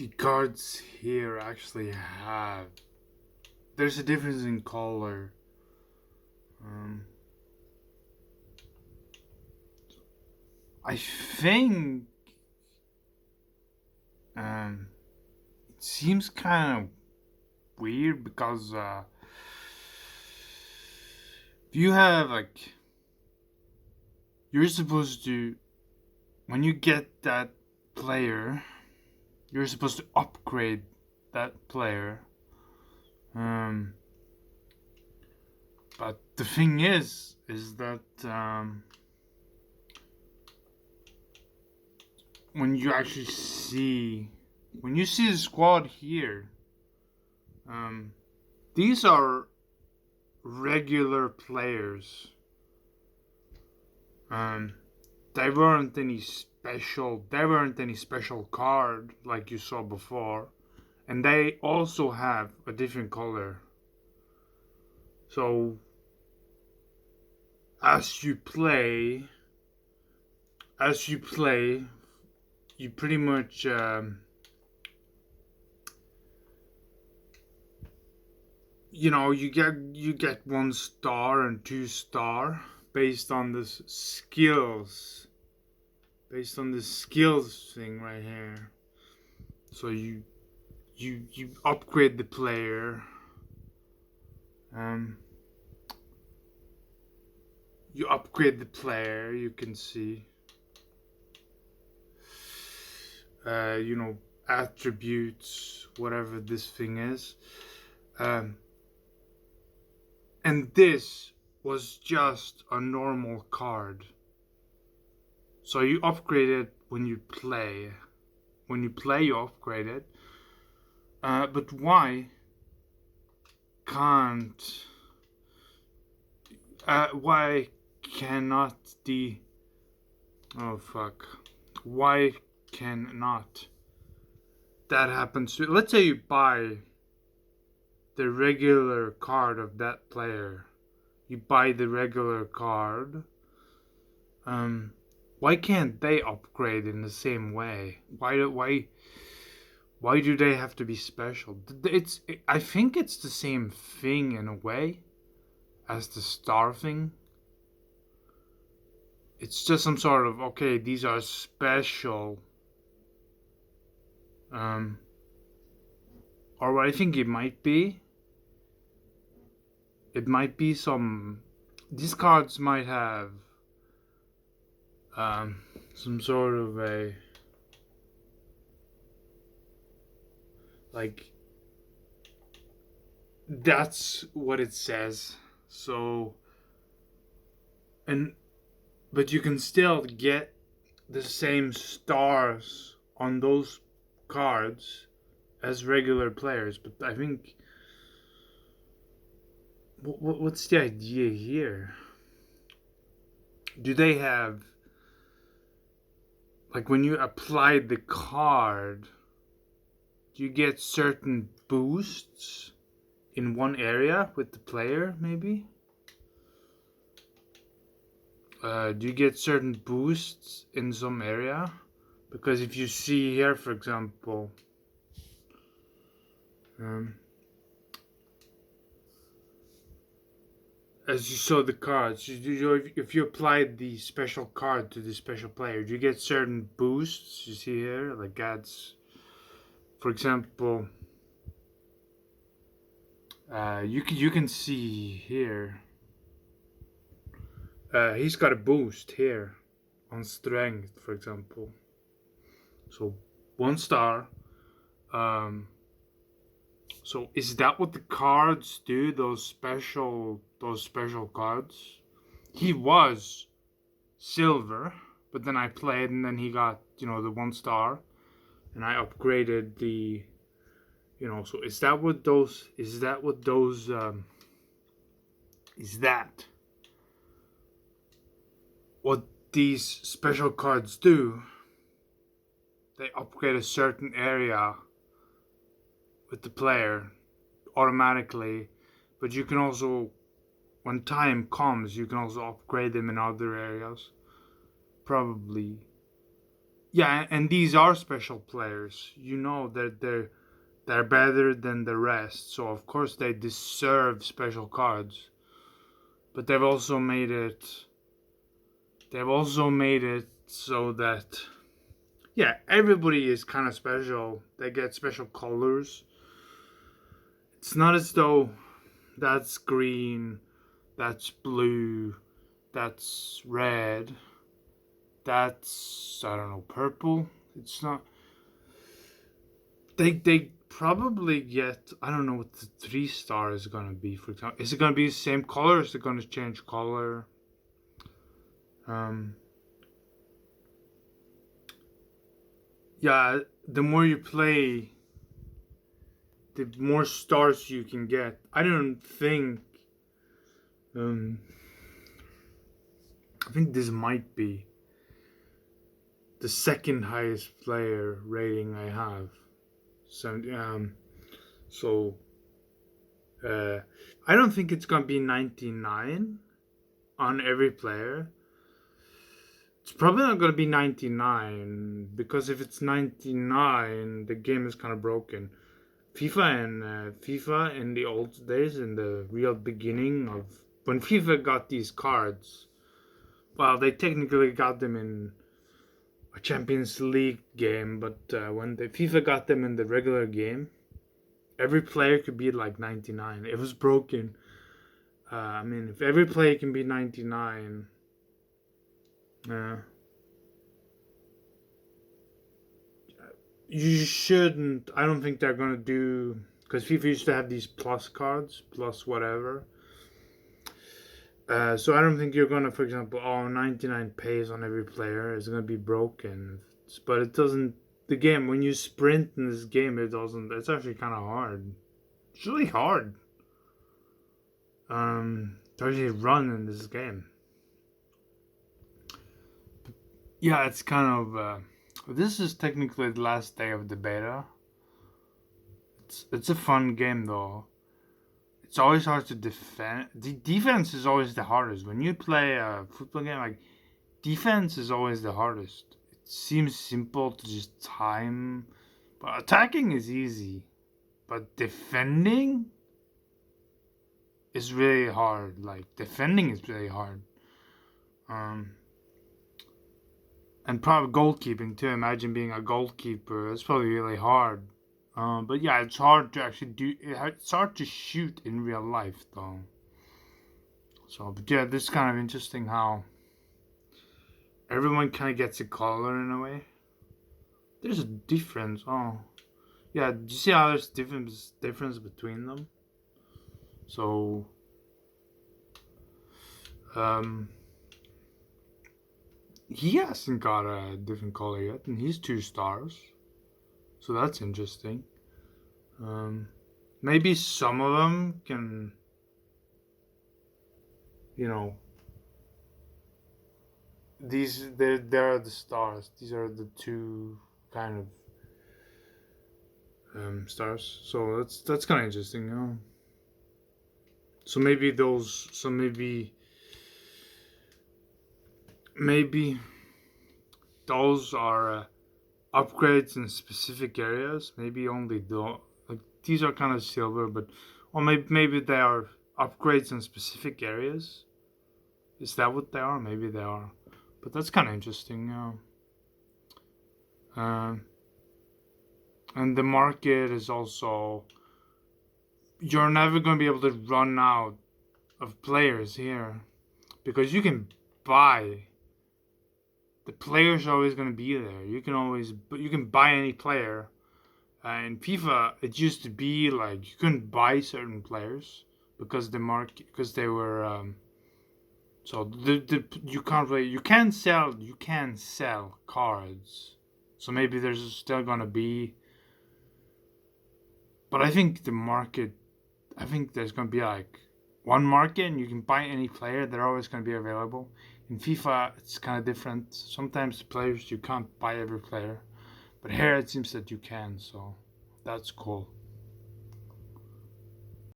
the cards here actually have. There's a difference in color. I think it seems kind of weird because you have like, you're supposed to, when you get that player, you're supposed to upgrade that player. But the thing is that when you actually see, when you see the squad here, these are regular players. They weren't any special. They weren't any special card like you saw before, and they also have a different color. So as you play, you pretty much you get 1 star and 2 star based on the skills. Based on the skills thing right here. So you upgrade the player. You upgrade the player, you can see. Attributes, whatever this thing is. And this was just a normal card. So you upgrade it when you play. When you play, you upgrade it. But why can't... why cannot the... Oh, fuck. Why cannot that happen? Let's say you buy the regular card of that player. You buy the regular card. Why can't they upgrade in the same way? Why do they have to be special? I think it's the same thing in a way as the star thing. It's just some sort of, okay, these are special. Or what I think it might be. It might be some... These cards might have some sort of a... Like... That's what it says. So... But you can still get the same stars on those cards as regular players. But I think... What's the idea here? Do they have... Like when you apply the card, do you get certain boosts in one area with the player, maybe? Do you get certain boosts in some area? Because if you see here, for example, as you saw the cards, if you applied the special card to the special player, do you get certain boosts? You see here, like adds, for example, you can see here. He's got a boost here on strength, for example. So 1 star. So is that what the cards do? Those special cards? He was silver, but then I played, and then he got the 1 star, and I upgraded the. So is that what those? Is that what those? Is that what these special cards do? They upgrade a certain area with the player automatically, but you can also, when time comes, you can also upgrade them in other areas. Probably Yeah, and these are special players. You know that they're better than the rest, so of course they deserve special cards. But they've also made it so that yeah, everybody is kind of special. They get special colors. It's not as though that's green, that's blue, that's red, that's I don't know, purple. It's not. They probably get I don't know what the 3-star is gonna be. For example, is it gonna be the same color? Or is it gonna change color? Um, yeah, the more you play, the more stars you can get. I don't think. Um, I think this might be the second highest player rating I have. So uh, I don't think it's gonna be 99 on every player. It's probably not gonna be 99 because if it's 99, the game is kind of broken. FIFA in the old days, in the real beginning of when FIFA got these cards, well, they technically got them in a Champions League game, but when the FIFA got them in the regular game, every player could be like 99. It was broken. I mean, if every player can be 99, you shouldn't. I don't think they're gonna do because FIFA used to have these plus cards, plus whatever. So I don't think you're gonna, for example, 99 pays on every player. It's gonna be broken, but it doesn't. The game when you sprint in this game, it doesn't. It's actually kind of hard. It's really hard. To actually run in this game. Yeah, it's kind of. This is technically the last day of the beta. It's a fun game though. It's always hard to defend. The defense is always the hardest. When you play a football game, like defense is always the hardest. It seems simple to just time, but attacking is easy. But defending is really hard. Like defending is really hard. And probably goalkeeping too. Imagine being a goalkeeper. It's probably really hard. But yeah, it's hard to actually do. It's hard to shoot in real life though. So, but yeah, this is kind of interesting how everyone kind of gets a color in a way. There's a difference. Oh, yeah. Do you see how there's difference between them? So, he hasn't got a different color yet, and he's 2 stars. So that's interesting. Maybe some of them can, you know, there are the stars. These are the 2 kind of stars. So that's kind of interesting, you know. So maybe those. So maybe those are upgrades in specific areas. Maybe only like these are kind of silver, but or maybe they are upgrades in specific areas. Is that what they are? Maybe they are, but that's kind of interesting. And the market is also. You're never going to be able to run out of players here because you can buy. The players are always going to be there. You can buy any player. In FIFA, it used to be like you couldn't buy certain players because they were so you can't play. You can sell cards. So maybe there's still gonna be. But I think there's gonna be like one market and you can buy any player. They're always gonna be available. In FIFA, it's kind of different. Sometimes the players you can't buy every player, but here it seems that you can. So that's cool.